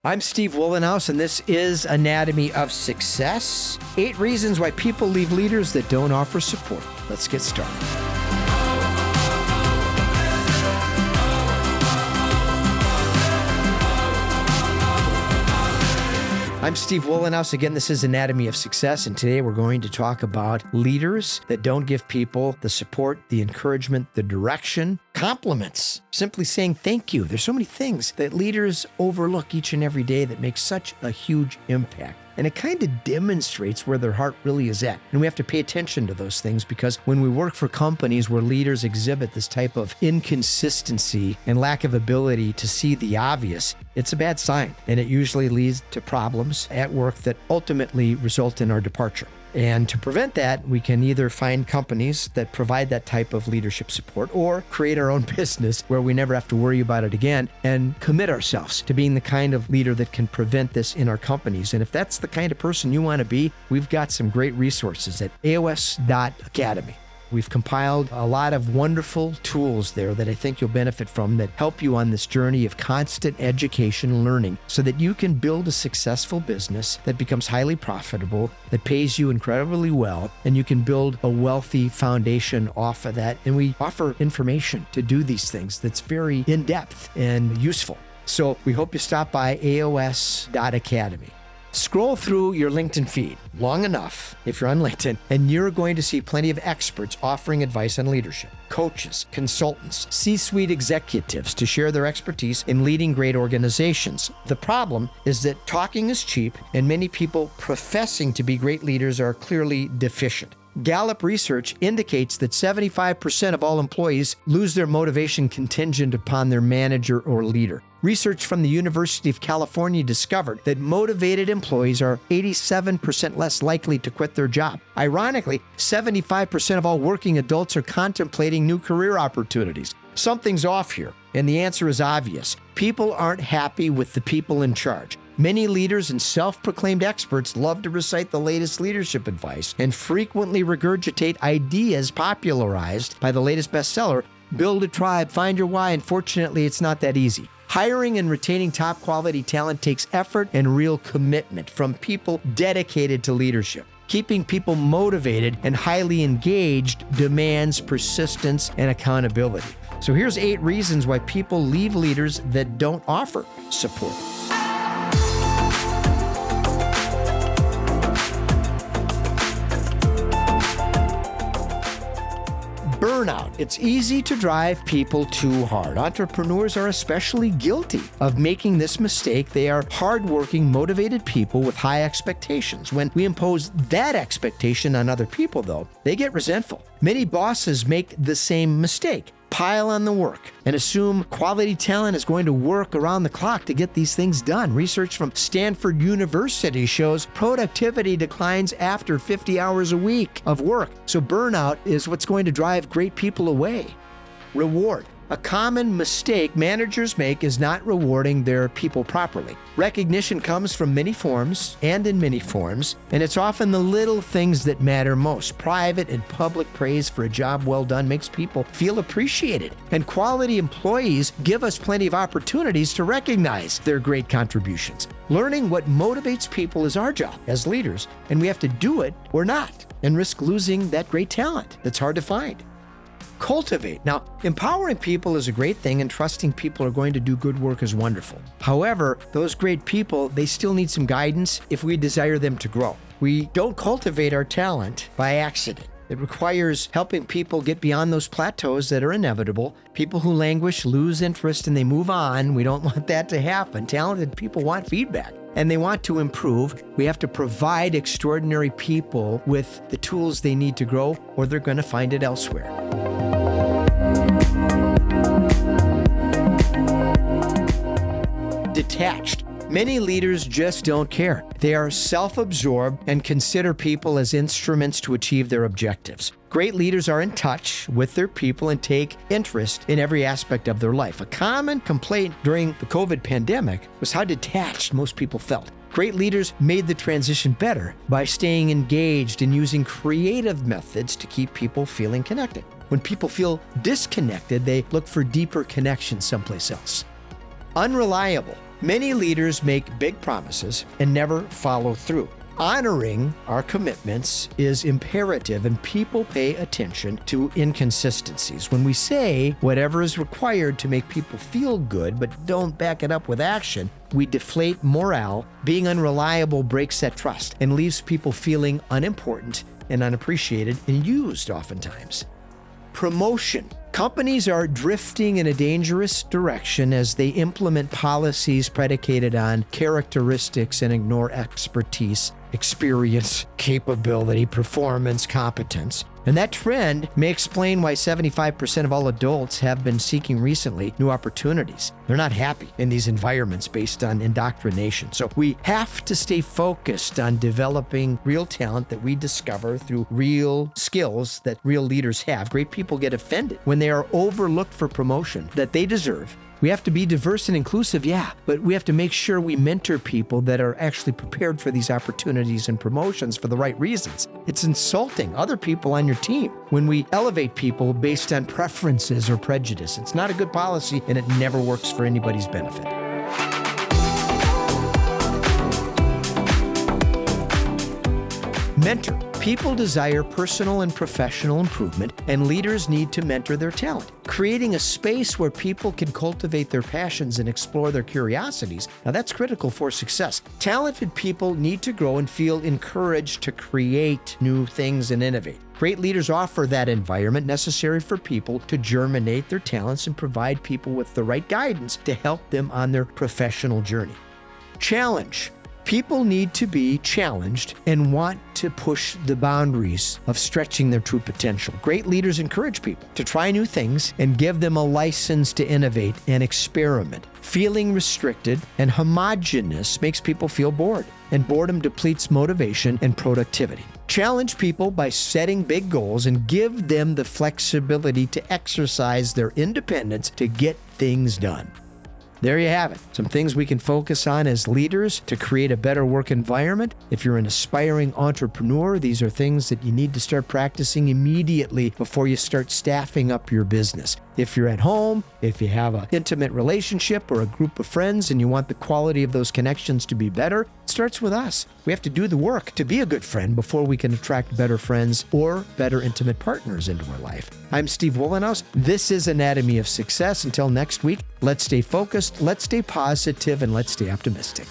I'm Steve Wohlenhaus, and this is Anatomy of Success. 8 reasons why people leave leaders that don't offer support. Let's get started. I'm Steve Wohlenhaus. Again, this is Anatomy of Success, and today we're going to talk about leaders that don't give people the support, the encouragement, the direction, compliments, simply saying thank you. There's so many things that leaders overlook each and every day that make such a huge impact. And it kind of demonstrates where their heart really is at. And we have to pay attention to those things because when we work for companies where leaders exhibit this type of inconsistency and lack of ability to see the obvious, it's a bad sign. And it usually leads to problems at work that ultimately result in our departure. And to prevent that, we can either find companies that provide that type of leadership support or create our own business where we never have to worry about it again and commit ourselves to being the kind of leader that can prevent this in our companies. And if that's the kind of person you want to be, we've got some great resources at aos.academy. We've compiled a lot of wonderful tools there that I think you'll benefit from that help you on this journey of constant education and learning so that you can build a successful business that becomes highly profitable, that pays you incredibly well, and you can build a wealthy foundation off of that. And we offer information to do these things that's very in-depth and useful. So we hope you stop by aos.academy. Scroll through your LinkedIn feed long enough, if you're on LinkedIn, and you're going to see plenty of experts offering advice on leadership, coaches, consultants, C-suite executives to share their expertise in leading great organizations. The problem is that talking is cheap, and many people professing to be great leaders are clearly deficient. Gallup research indicates that 75% of all employees lose their motivation contingent upon their manager or leader. Research from the University of California discovered that motivated employees are 87% less likely to quit their job. Ironically, 75% of all working adults are contemplating new career opportunities. Something's off here, and the answer is obvious. People aren't happy with the people in charge. Many leaders and self-proclaimed experts love to recite the latest leadership advice and frequently regurgitate ideas popularized by the latest bestseller, Build a Tribe, Find Your Why. Unfortunately, it's not that easy. Hiring and retaining top quality talent takes effort and real commitment from people dedicated to leadership. Keeping people motivated and highly engaged demands persistence and accountability. So here's 8 reasons why people leave leaders that don't offer support. Burnout. It's easy to drive people too hard. Entrepreneurs are especially guilty of making this mistake. They are hardworking, motivated people with high expectations. When we impose that expectation on other people, though, they get resentful. Many bosses make the same mistake. Pile on the work and assume quality talent is going to work around the clock to get these things done. Research from Stanford University shows productivity declines after 50 hours a week of work. So burnout is what's going to drive great people away. Reward. A common mistake managers make is not rewarding their people properly. Recognition comes from many forms and in many forms, and it's often the little things that matter most. Private and public praise for a job well done makes people feel appreciated, and quality employees give us plenty of opportunities to recognize their great contributions. Learning what motivates people is our job as leaders, and we have to do it or not, and risk losing that great talent that's hard to find. Cultivate. Now, empowering people is a great thing, and trusting people are going to do good work is wonderful. However, those great people, they still need some guidance if we desire them to grow. We don't cultivate our talent by accident. It requires helping people get beyond those plateaus that are inevitable. People who languish lose interest and they move on. We don't want that to happen. Talented people want feedback and they want to improve. We have to provide extraordinary people with the tools they need to grow, or they're going to find it elsewhere. Detached. Many leaders just don't care. They are self-absorbed and consider people as instruments to achieve their objectives. Great leaders are in touch with their people and take interest in every aspect of their life. A common complaint during the COVID pandemic was how detached most people felt. Great leaders made the transition better by staying engaged and using creative methods to keep people feeling connected. When people feel disconnected, they look for deeper connection someplace else. Unreliable. Many leaders make big promises and never follow through. Honoring our commitments is imperative, and people pay attention to inconsistencies. When we say whatever is required to make people feel good but don't back it up with action, we deflate morale. Being unreliable breaks that trust and leaves people feeling unimportant and unappreciated and used oftentimes. Promotion. Companies are drifting in a dangerous direction as they implement policies predicated on characteristics and ignore expertise, experience, capability, performance, competence. And that trend may explain why 75% of all adults have been seeking recently new opportunities. They're not happy in these environments based on indoctrination. So we have to stay focused on developing real talent that we discover through real skills that real leaders have. Great people get offended when they are overlooked for promotion that they deserve. We have to be diverse and inclusive, yeah, but we have to make sure we mentor people that are actually prepared for these opportunities and promotions for the right reasons. It's insulting other people on your team when we elevate people based on preferences or prejudice. It's not a good policy, and it never works for anybody's benefit. Mentor. People desire personal and professional improvement, and leaders need to mentor their talent. Creating a space where people can cultivate their passions and explore their curiosities, now that's critical for success. Talented people need to grow and feel encouraged to create new things and innovate. Great leaders offer that environment necessary for people to germinate their talents and provide people with the right guidance to help them on their professional journey. Challenge. People need to be challenged and want to push the boundaries of stretching their true potential. Great leaders encourage people to try new things and give them a license to innovate and experiment. Feeling restricted and homogeneous makes people feel bored, and boredom depletes motivation and productivity. Challenge people by setting big goals and give them the flexibility to exercise their independence to get things done. There you have it. Some things we can focus on as leaders to create a better work environment. If you're an aspiring entrepreneur, these are things that you need to start practicing immediately before you start staffing up your business. If you're at home, if you have an intimate relationship or a group of friends and you want the quality of those connections to be better, it starts with us. We have to do the work to be a good friend before we can attract better friends or better intimate partners into our life. I'm Steve Wohlenhaus. This is Anatomy of Success. Until next week, let's stay focused, let's stay positive, and let's stay optimistic.